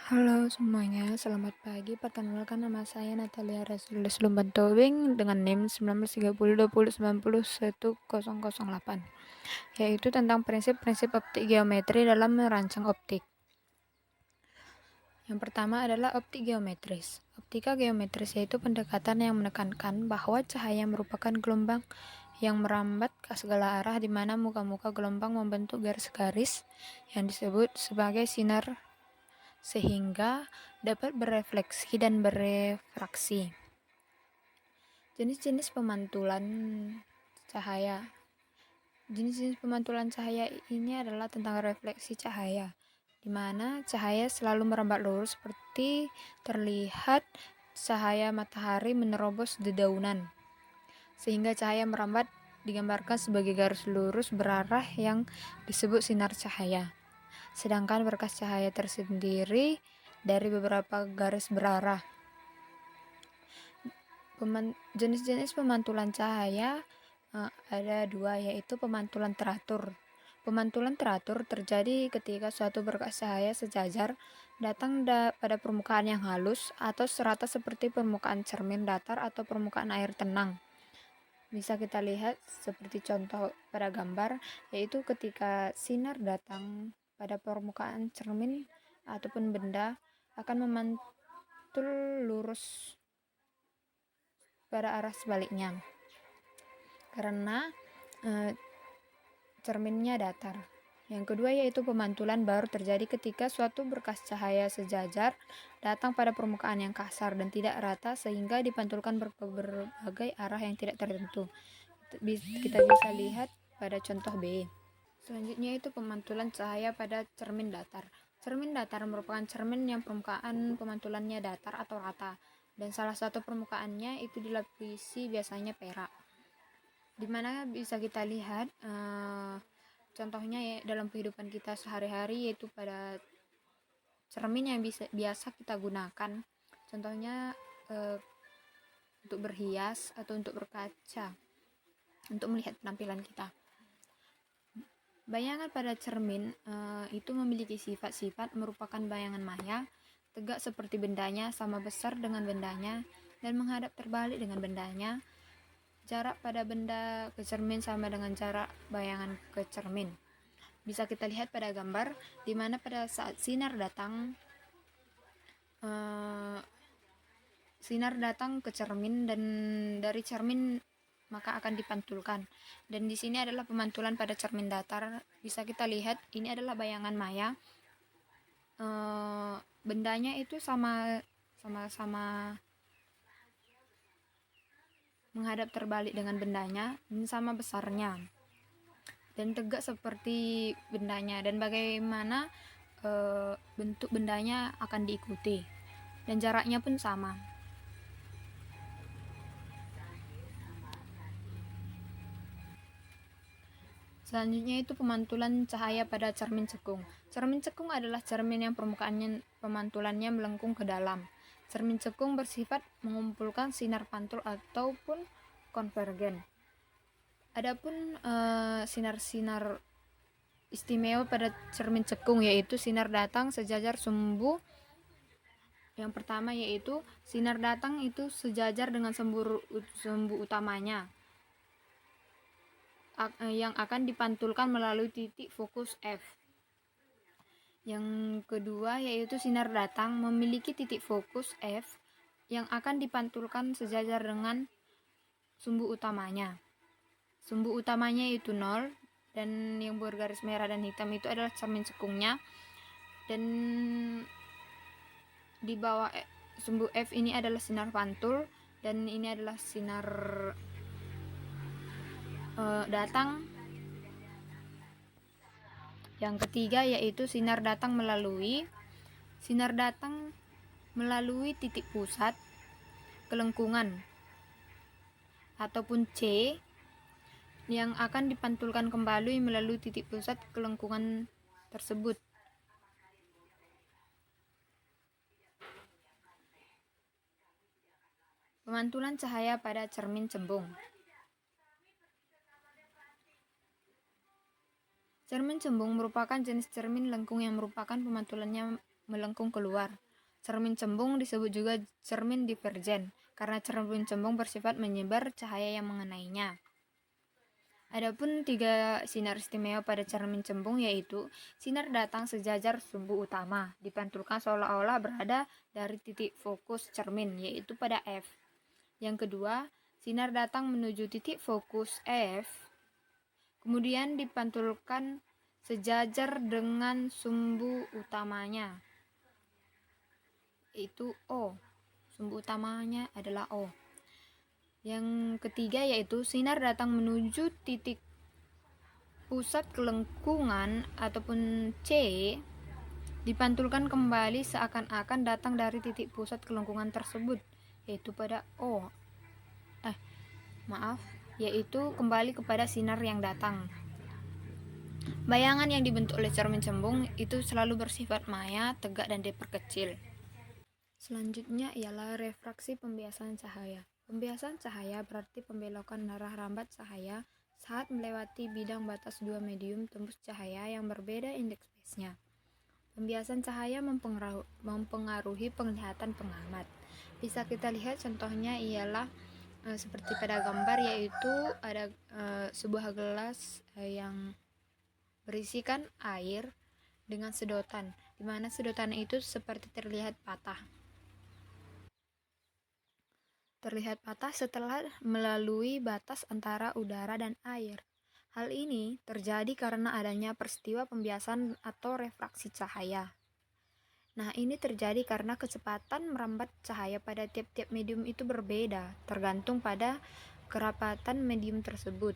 Halo semuanya, selamat pagi. Perkenalkan nama saya Natalia Rasulullah Lumban Tobing dengan NIM 193020201008, yaitu tentang prinsip-prinsip optik geometri dalam merancang optik. Yang pertama adalah optik geometris. Optika geometris yaitu pendekatan yang menekankan bahwa cahaya merupakan gelombang yang merambat ke segala arah di mana muka-muka gelombang membentuk garis-garis yang disebut sebagai sinar sehingga dapat berefleksi dan berefraksi. Jenis-jenis pemantulan cahaya. Jenis-jenis pemantulan cahaya ini adalah tentang refleksi cahaya, di mana cahaya selalu merambat lurus seperti terlihat cahaya matahari menerobos dedaunan, sehingga cahaya merambat digambarkan sebagai garis lurus berarah yang disebut sinar cahaya. Sedangkan berkas cahaya tersendiri dari beberapa garis berarah. Jenis-jenis pemantulan cahaya ada dua, yaitu pemantulan teratur. Pemantulan teratur terjadi ketika suatu berkas cahaya sejajar datang pada permukaan yang halus atau serata seperti permukaan cermin datar atau permukaan air tenang. Bisa kita lihat seperti contoh pada gambar, yaitu ketika sinar datang pada permukaan cermin ataupun benda akan memantul lurus pada arah sebaliknya karena cerminnya datar. Yang kedua yaitu pemantulan baru terjadi ketika suatu berkas cahaya sejajar datang pada permukaan yang kasar dan tidak rata sehingga dipantulkan berbagai arah yang tidak tertentu. Kita bisa lihat pada contoh B. Selanjutnya itu pemantulan cahaya pada cermin datar. Cermin datar merupakan cermin yang permukaan pemantulannya datar atau rata, dan salah satu permukaannya itu dilapisi biasanya perak. Dimana bisa kita lihat contohnya ya dalam kehidupan kita sehari-hari, yaitu pada cermin yang biasa kita gunakan. Contohnya untuk berhias atau untuk berkaca, untuk melihat penampilan kita. Bayangan pada cermin itu memiliki sifat-sifat merupakan bayangan maya, tegak seperti bendanya, sama besar dengan bendanya, dan menghadap terbalik dengan bendanya. Jarak pada benda ke cermin sama dengan jarak bayangan ke cermin. Bisa kita lihat pada gambar, di mana pada saat sinar datang ke cermin dan dari cermin maka akan dipantulkan. Dan di sini adalah pemantulan pada cermin datar. Bisa kita lihat ini adalah bayangan maya. Bendanya itu sama menghadap terbalik dengan bendanya dan sama besarnya dan tegak seperti bendanya, dan bagaimana bentuk bendanya akan diikuti dan jaraknya pun sama. Selanjutnya itu pemantulan cahaya pada cermin cekung. Cermin cekung adalah cermin yang permukaannya pemantulannya melengkung ke dalam. Cermin cekung bersifat mengumpulkan sinar pantul ataupun konvergen. Adapun sinar-sinar istimewa pada cermin cekung yaitu sinar datang sejajar sumbu. Yang pertama yaitu sinar datang itu sejajar dengan sumbu utamanya yang akan dipantulkan melalui titik fokus F. Yang kedua yaitu sinar datang memiliki titik fokus F yang akan dipantulkan sejajar dengan sumbu utamanya. Sumbu utamanya itu 0, dan yang bergaris merah dan hitam itu adalah cermin cekungnya, dan di bawah sumbu F ini adalah sinar pantul, dan ini adalah sinar datang. Yang ketiga yaitu sinar datang melalui titik pusat kelengkungan ataupun C yang akan dipantulkan kembali melalui titik pusat kelengkungan tersebut. Pemantulan cahaya pada cermin cembung. Cermin cembung merupakan jenis cermin lengkung yang merupakan pemantulannya melengkung keluar. Cermin cembung disebut juga cermin divergen, karena cermin cembung bersifat menyebar cahaya yang mengenainya. Adapun 3 sinar istimewa pada cermin cembung yaitu sinar datang sejajar sumbu utama, dipantulkan seolah-olah berada dari titik fokus cermin, yaitu pada F. Yang kedua, sinar datang menuju titik fokus F, kemudian dipantulkan sejajar dengan sumbu utamanya, yaitu O. Sumbu utamanya adalah O. Yang ketiga yaitu sinar datang menuju titik pusat kelengkungan ataupun C, dipantulkan kembali seakan-akan datang dari titik pusat kelengkungan tersebut, yaitu pada O. Yaitu kembali kepada sinar yang datang. Bayangan yang dibentuk oleh cermin cembung itu selalu bersifat maya, tegak, dan diperkecil. Selanjutnya ialah refraksi pembiasan cahaya. Pembiasan cahaya berarti pembelokan arah rambat cahaya saat melewati bidang batas dua medium tembus cahaya yang berbeda indeks phase-nya. Pembiasan cahaya mempengaruhi penglihatan pengamat. Bisa kita lihat contohnya ialah seperti pada gambar, yaitu ada sebuah gelas yang berisikan air dengan sedotan, di mana sedotan itu seperti terlihat patah setelah melalui batas antara udara dan air. Hal ini terjadi karena adanya peristiwa pembiasan atau refraksi cahaya. Nah, ini terjadi karena kecepatan merambat cahaya pada tiap-tiap medium itu berbeda, tergantung pada kerapatan medium tersebut.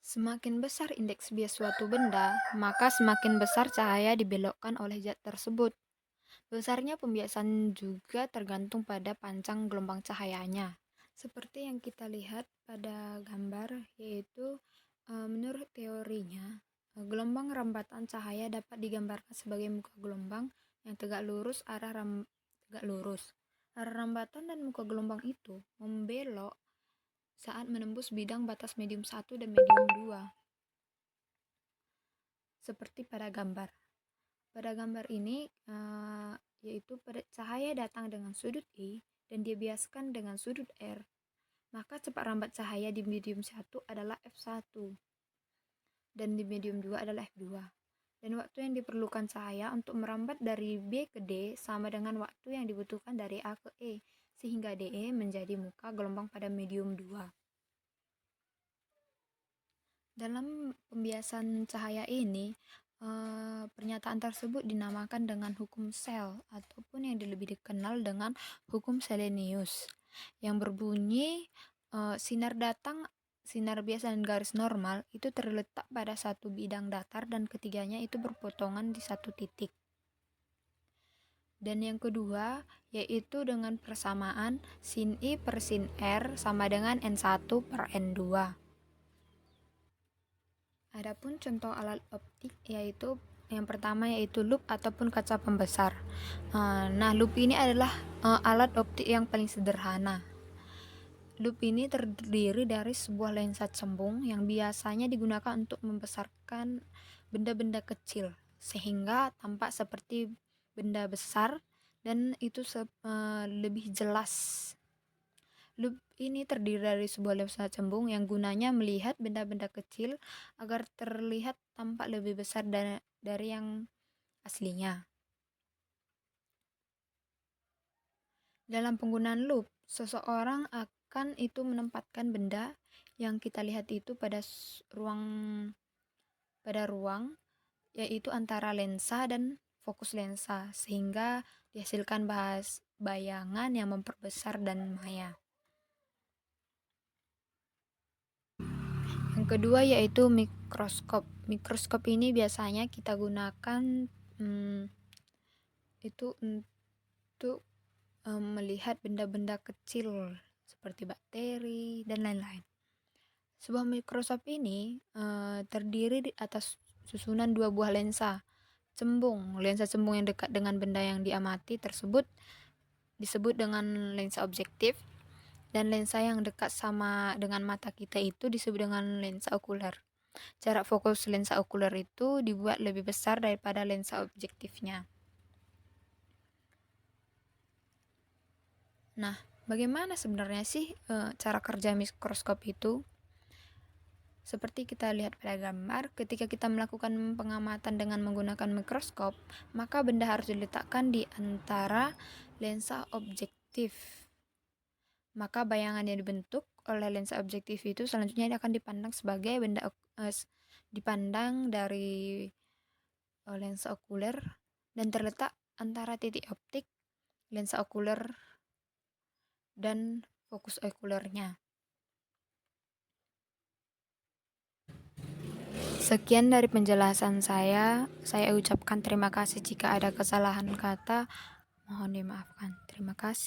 Semakin besar indeks bias suatu benda, maka semakin besar cahaya dibelokkan oleh zat tersebut. Besarnya pembiasan juga tergantung pada pancang gelombang cahayanya. Seperti yang kita lihat pada gambar, yaitu menurut teorinya, gelombang rambatan cahaya dapat digambarkan sebagai muka gelombang yang tegak lurus. Arah rambatan dan muka gelombang itu membelok saat menembus bidang batas medium 1 dan medium 2. Seperti pada gambar. Pada gambar ini yaitu pada cahaya datang dengan sudut I dan dibiaskan dengan sudut R, maka cepat rambat cahaya di medium 1 adalah F1 dan di medium 2 adalah F2. Dan waktu yang diperlukan cahaya untuk merambat dari B ke D sama dengan waktu yang dibutuhkan dari A ke E, sehingga DE menjadi muka gelombang pada medium 2. Dalam pembiasan cahaya ini, pernyataan tersebut dinamakan dengan hukum Sel ataupun yang lebih dikenal dengan hukum Selenius, yang berbunyi sinar biasa dan garis normal itu terletak pada satu bidang datar dan ketiganya itu berpotongan di satu titik. Dan yang kedua yaitu dengan persamaan sin I per sin R sama dengan N1 per N2. Adapun contoh alat optik yaitu yang pertama yaitu lup ataupun kaca pembesar. Nah, lup ini adalah alat optik yang paling sederhana. Lup ini terdiri dari sebuah lensa cembung yang biasanya digunakan untuk membesarkan benda-benda kecil sehingga tampak seperti benda besar dan itu lebih jelas. Lup ini terdiri dari sebuah lensa cembung yang gunanya melihat benda-benda kecil agar terlihat tampak lebih besar dari yang aslinya. Dalam penggunaan lup, seseorang akan itu menempatkan benda yang kita lihat itu pada ruang yaitu antara lensa dan fokus lensa sehingga dihasilkan bayangan yang memperbesar dan maya. Yang kedua yaitu mikroskop. Mikroskop ini biasanya kita gunakan itu untuk melihat benda-benda kecil seperti bakteri dan lain-lain. Sebuah mikroskop ini terdiri di atas susunan dua buah lensa cembung. Lensa cembung yang dekat dengan benda yang diamati tersebut disebut dengan lensa objektif, dan lensa yang dekat sama dengan mata kita itu disebut dengan lensa okuler. Jarak fokus lensa okuler itu dibuat lebih besar daripada lensa objektifnya. Nah, bagaimana sebenarnya sih cara kerja mikroskop itu? Seperti kita lihat pada gambar, ketika kita melakukan pengamatan dengan menggunakan mikroskop, maka benda harus diletakkan di antara lensa objektif. Maka bayangan yang dibentuk oleh lensa objektif itu selanjutnya akan dipandang sebagai dipandang dari lensa okuler dan terletak antara titik optik, lensa okuler, dan fokus okulernya. Sekian dari penjelasan saya. Saya ucapkan terima kasih jika ada kesalahan kata. Mohon dimaafkan. Terima kasih.